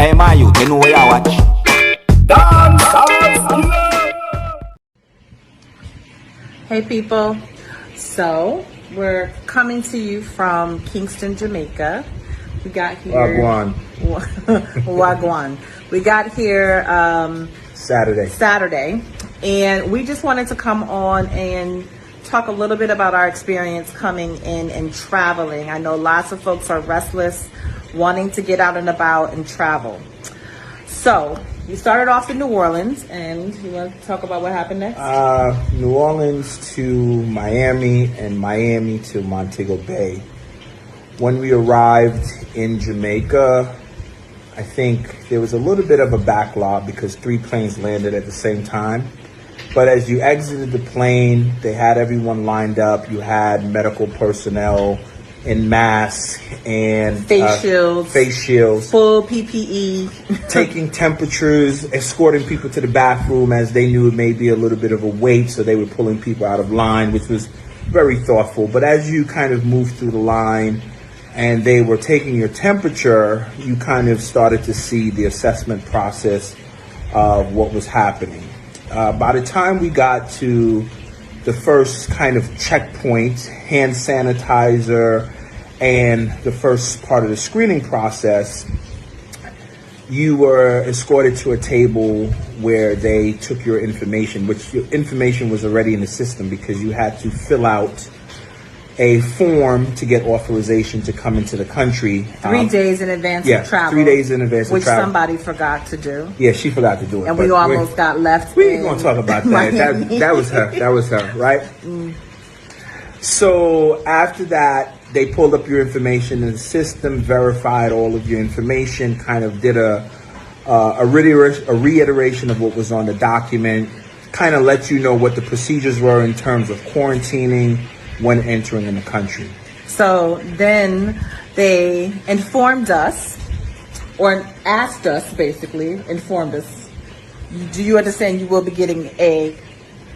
Hey, my youth, you know where you watch? Dancehall. Hey people, so we're coming to you from Kingston, Jamaica. We got here Wagwan. We got here Saturday, and we just wanted to come on and talk a little bit about our experience coming in and traveling. I know lots of folks are restless, wanting to get out and about and travel. So you started off in New Orleans, and you want to talk about what happened next? New Orleans to Miami, and Miami to Montego Bay. When we arrived in Jamaica, I think there was a little bit of a backlog because 3 planes landed at the same time. But as you exited the plane, they had everyone lined up. You had medical personnel in masks and face shields, full PPE, taking temperatures, escorting people to the bathroom as they knew it may be a little bit of a wait, so they were pulling people out of line, which was very thoughtful. But as you kind of moved through the line and they were taking your temperature, you kind of started to see the assessment process of what was happening. By the time we got to the first kind of checkpoint, hand sanitizer, and the first part of the screening process, you were escorted to a table where they took your information, which your information was already in the system because you had to fill out a form to get authorization to come into the country. 3 days in advance of travel. 3 days in advance of travel. Which somebody forgot to do. Yeah, she forgot to do it. And we almost got left. We ain't going to talk about that. that was her. That was her, right? So after that, they pulled up your information in the system, verified all of your information, kind of did a reiteration of what was on the document, kind of let you know what the procedures were in terms of quarantining when entering in the country. So then they informed us, or asked us basically, informed us, do you understand you will be getting a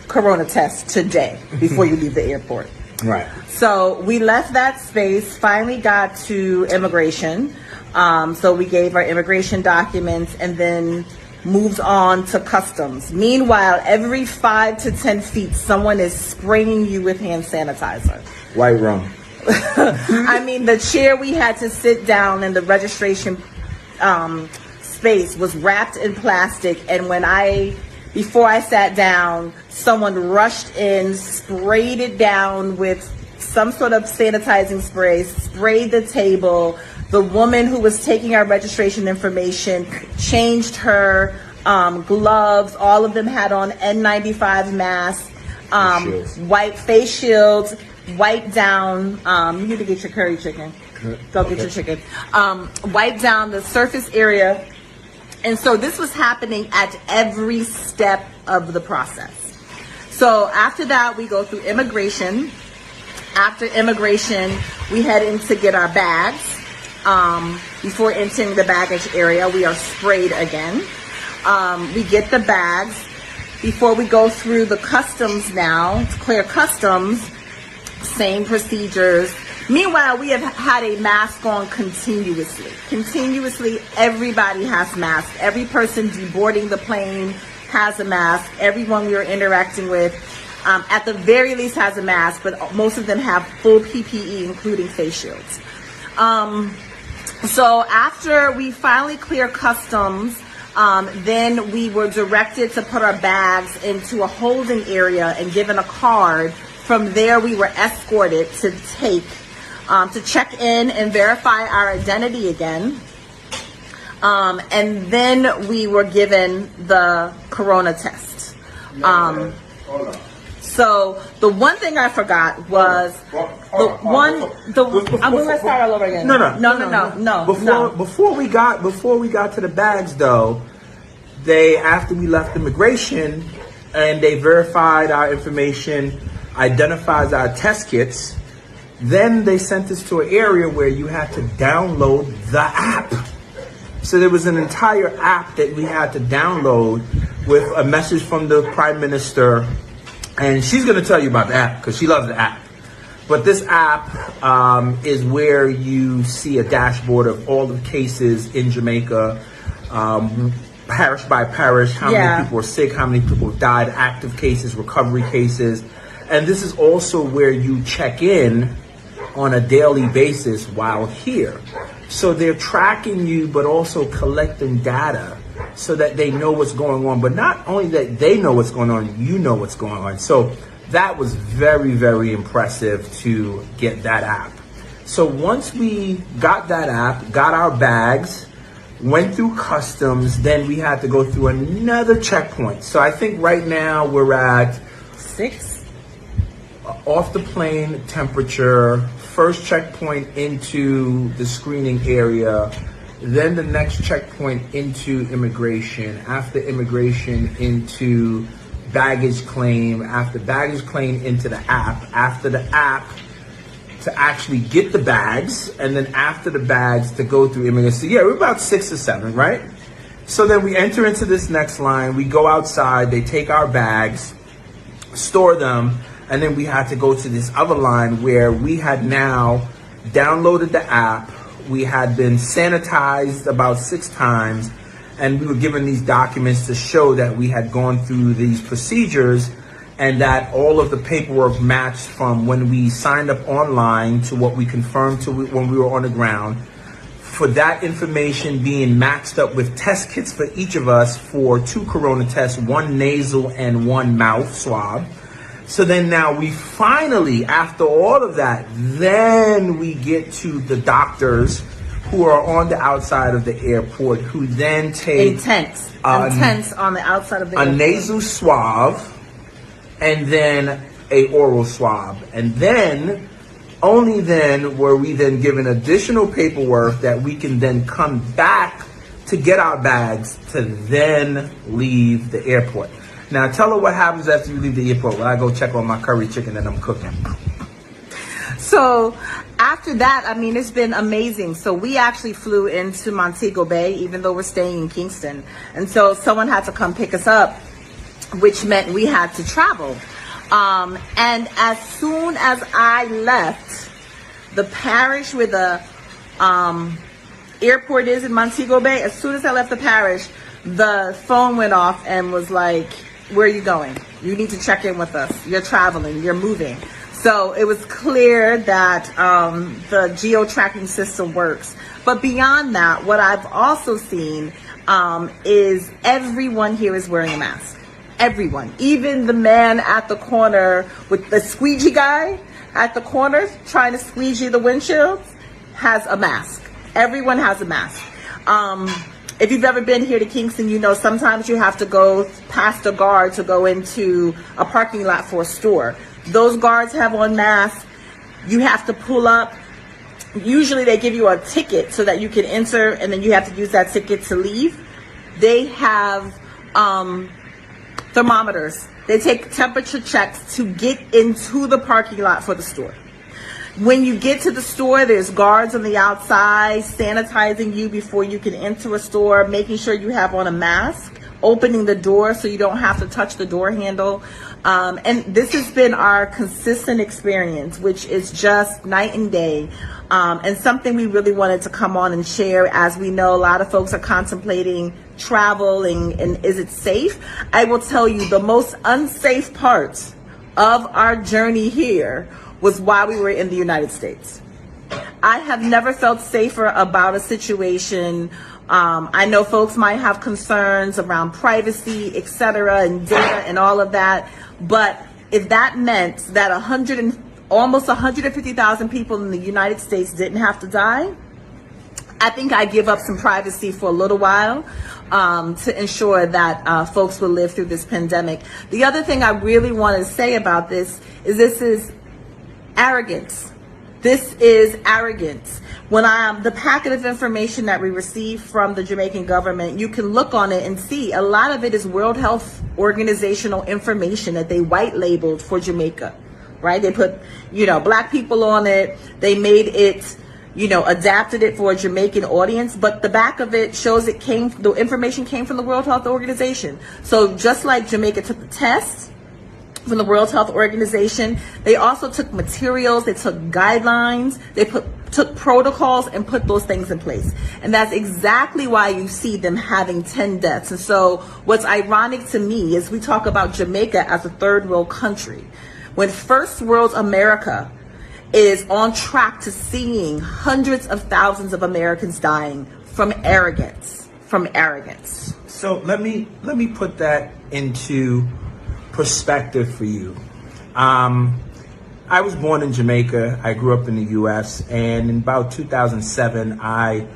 corona test today before you leave the airport? Right. So we left that space, finally got to immigration. So we gave our immigration documents and then moved on to customs. Meanwhile, every 5 to 10 feet, someone is spraying you with hand sanitizer. White rum. I mean, the chair we had to sit down in the registration space was wrapped in plastic. And before I sat down, someone rushed in, sprayed it down with some sort of sanitizing spray, sprayed the table. The woman who was taking our registration information changed her gloves. All of them had on N95 masks, white face shields, wiped down. You need to get your curry chicken. Go get your chicken. Wiped down the surface area. And so this was happening at every step of the process. So after that, we go through immigration. After immigration, we head in to get our bags. Before entering the baggage area, we are sprayed again. We get the bags. Before we go through the customs now, to clear customs, same procedures. Meanwhile, we have had a mask on continuously. Continuously, everybody has masks. Every person deboarding the plane has a mask. Everyone we are interacting with, at the very least, has a mask, but most of them have full PPE, including face shields. So after we finally clear customs, then we were directed to put our bags into a holding area and given a card. From there, we were escorted to check in and verify our identity again. And then we were given the corona test. So the one thing I forgot was I'm gonna start all over again. No. Before we got to the bags though, after we left immigration and they verified our information, identified our test kits, then they sent us to an area where you had to download the app. So there was an entire app that we had to download with a message from the Prime Minister. And she's going to tell you about the app because she loves the app. But this app is where you see a dashboard of all the cases in Jamaica, parish by parish, how Yeah. many people were sick, how many people died, active cases, recovery cases. And this is also where you check in on a daily basis while here. So they're tracking you, but also collecting data so that they know what's going on. But not only that they know what's going on, you know what's going on. So that was very, very impressive to get that app. So once we got that app, got our bags, went through customs, then we had to go through another checkpoint. So I think right now we're at 6. Off the plane temperature, first checkpoint into the screening area, then the next checkpoint into immigration, after immigration into baggage claim, after baggage claim into the app, after the app to actually get the bags, and then after the bags to go through immigration. So yeah, we're about 6 or 7, right? So then we enter into this next line, we go outside, they take our bags, store them, and then we had to go to this other line where we had now downloaded the app, we had been sanitized about 6 times, and we were given these documents to show that we had gone through these procedures and that all of the paperwork matched from when we signed up online to what we confirmed to when we were on the ground. For that information being matched up with test kits for each of us for 2 corona tests, 1 nasal and 1 mouth swab. So then now we finally, after all of that, then we get to the doctors who are on the outside of the airport, who then take Intense on the outside of the a airport. nasal swab and then a oral swab. And then, only then were we then given additional paperwork that we can then come back to get our bags to then leave the airport. Now tell her what happens after you leave the airport when I go check on my curry chicken that I'm cooking. So after that, I mean, it's been amazing. So we actually flew into Montego Bay, even though we're staying in Kingston. And so someone had to come pick us up, which meant we had to travel. And as soon as I left the parish where the airport is in Montego Bay, as soon as I left the parish, the phone went off and was like, where are you going? You need to check in with us. You're traveling, you're moving. So it was clear that the geo-tracking system works. But beyond that, what I've also seen is everyone here is wearing a mask. Everyone, even the man at the corner with the squeegee guy at the corner trying to squeegee the windshield has a mask. Everyone has a mask. If you've ever been here to Kingston, you know sometimes you have to go past a guard to go into a parking lot for a store. Those guards have on masks. You have to pull up. Usually they give you a ticket so that you can enter, and then you have to use that ticket to leave. They have thermometers. They take temperature checks to get into the parking lot for the store. When you get to the store, there's guards on the outside sanitizing you before you can enter a store, making sure you have on a mask, opening the door so you don't have to touch the door handle. And this has been our consistent experience, which is just night and day. And something we really wanted to come on and share, as we know a lot of folks are contemplating travel and is it safe? I will tell you the most unsafe part of our journey here was while we were in the United States. I have never felt safer about a situation. I know folks might have concerns around privacy, etc., and data and all of that. But if that meant that almost 150,000 people in the United States didn't have to die, I think I give up some privacy for a little while to ensure that folks will live through this pandemic. The other thing I really want to say about this is arrogance. This is arrogance. When the packet of information that we received from the Jamaican government, you can look on it and see a lot of it is World Health Organizational information that they white labeled for Jamaica, right? They put, black people on it. They made it, adapted it for a Jamaican audience, but the back of it shows the information came from the World Health Organization. So just like Jamaica took the test from the World Health Organization, they also took materials, they took guidelines, they put took protocols and put those things in place. And that's exactly why you see them having 10 deaths. And so what's ironic to me is we talk about Jamaica as a third world country, when first world America is on track to seeing hundreds of thousands of Americans dying from arrogance, So let me put that into perspective for you. I was born in Jamaica. I grew up in the U.S. and in about 2007, I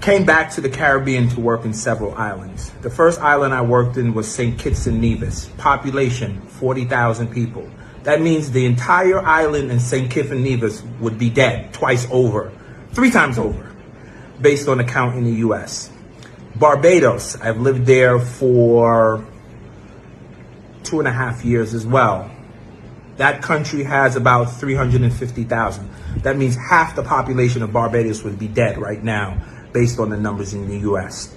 came back to the Caribbean to work in several islands. The first island I worked in was St. Kitts and Nevis, population 40,000 people. That means the entire island in St. Kitts and Nevis would be dead twice over, 3 times over, based on the count in the U.S. Barbados, I've lived there for 2.5 years as well. That country has about 350,000. That means half the population of Barbados would be dead right now, based on the numbers in the U.S.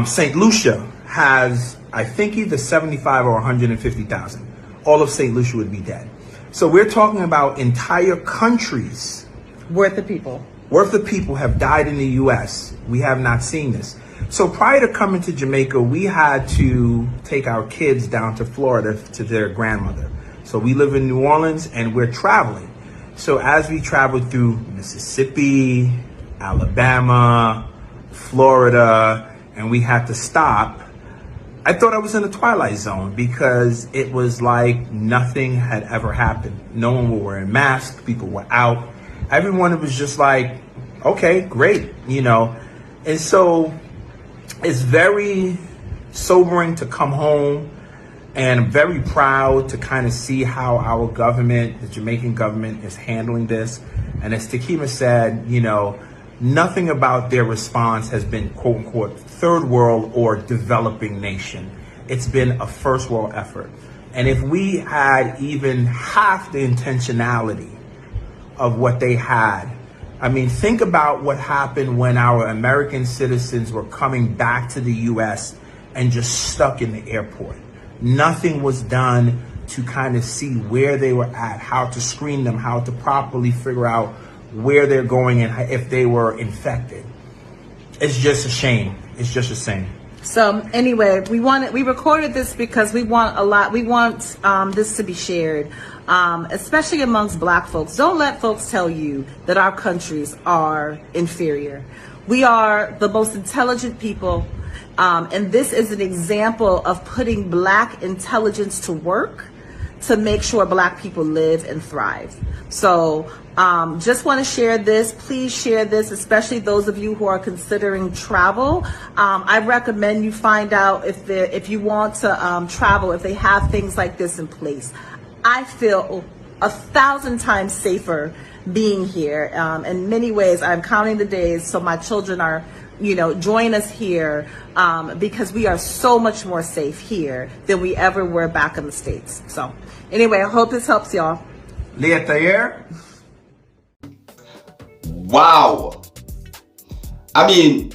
St. Lucia has, I think, either 75 or 150,000. All of St. Lucia would be dead. So we're talking about entire countries worth of people have died in the U.S. We have not seen this. So prior to coming to Jamaica, we had to take our kids down to Florida to their grandmother. So we live in New Orleans and we're traveling. So as we traveled through Mississippi, Alabama, Florida, and we had to stop, I thought I was in a twilight zone because it was like nothing had ever happened. No one was wearing masks, people were out. Everyone was just like, okay, great, you know. And so it's very sobering to come home, and I'm very proud to kind of see how our government, the Jamaican government, is handling this. And as Takima said, you know, nothing about their response has been, quote unquote, third world or developing nation. It's been a first world effort. And if we had even half the intentionality of what they had, I mean, think about what happened when our American citizens were coming back to the US and just stuck in the airport. Nothing was done to kind of see where they were at, how to screen them, how to properly figure out where they're going and if they were infected. It's just a shame. It's just a shame. So anyway, we recorded this because we want this to be shared, especially amongst Black folks. Don't let folks tell you that our countries are inferior. We are the most intelligent people, and this is an example of putting Black intelligence to work to make sure Black people live and thrive. So just want to share this. Please share this, especially those of you who are considering travel. I recommend you find out if you want to travel, if they have things like this in place. I feel 1,000 times safer being here. In many ways, I'm counting the days so my children are, join us here because we are so much more safe here than we ever were back in the States. So anyway, I hope this helps y'all. Leah Thayer. Wow. I mean,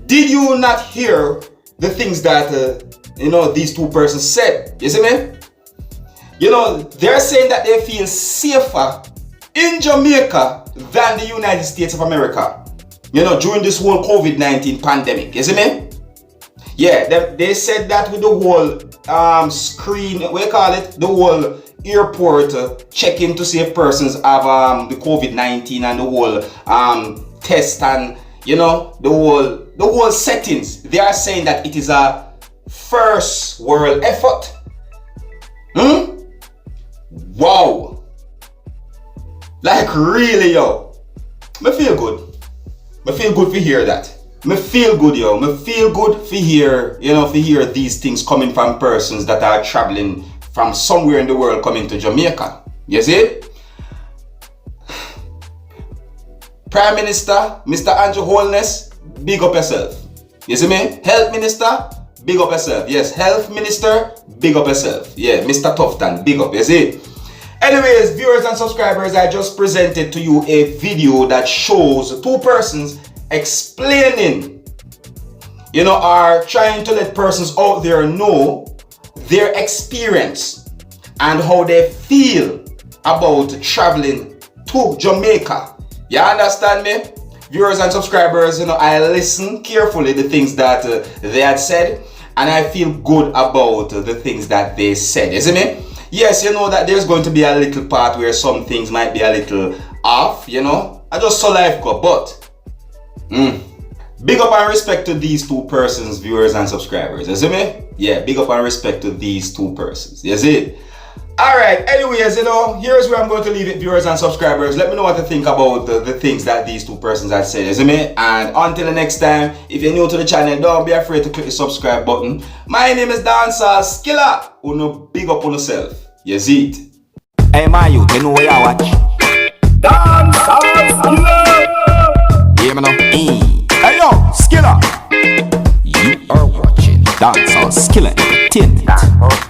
did you not hear the things that, these two persons said? You see me? They're saying that they feel safer in Jamaica than the United States of America, during this whole COVID-19 pandemic. You see me? Yeah, they said that with the whole the whole airport check-in to see if persons have the COVID-19 and the whole test and the whole settings. They are saying that it is a first world effort. Wow. Like really, yo. Me feel good. Me feel good to hear that. Me feel good, yo. Me feel good to hear, to hear these things coming from persons that are traveling from somewhere in the world coming to Jamaica. You see? Prime Minister, Mr. Andrew Holness, big up yourself. You see me? Health Minister, big up yourself. Yes, Health Minister, big up yourself. Yeah, Mr. Tufton, big up, you see? Anyways, viewers and subscribers, I just presented to you a video that shows two persons explaining, are trying to let persons out there know their experience and how they feel about traveling to Jamaica. You understand me? Viewers and subscribers, I listen carefully the things that they had said, and I feel good about the things that they said. You see me? Yes, you know that there's going to be a little part where some things might be a little off, I just saw life go, but big up and respect to these two persons, viewers and subscribers. You see me? Yeah, big up and respect to these two persons. You see it? Alright, anyways, here's where I'm going to leave it, viewers and subscribers. Let me know what you think about the things that these two persons had said, you see me? And until the next time, if you're new to the channel, don't be afraid to click the subscribe button. My name is Dancehall Skilla. Big up on yourself. You see it? Hey, my youth, you know where you watch? Dancehall Skilla! Yeah, man. Hey, yo, Skilla! You are watching Dancehall Skilla Entertainment.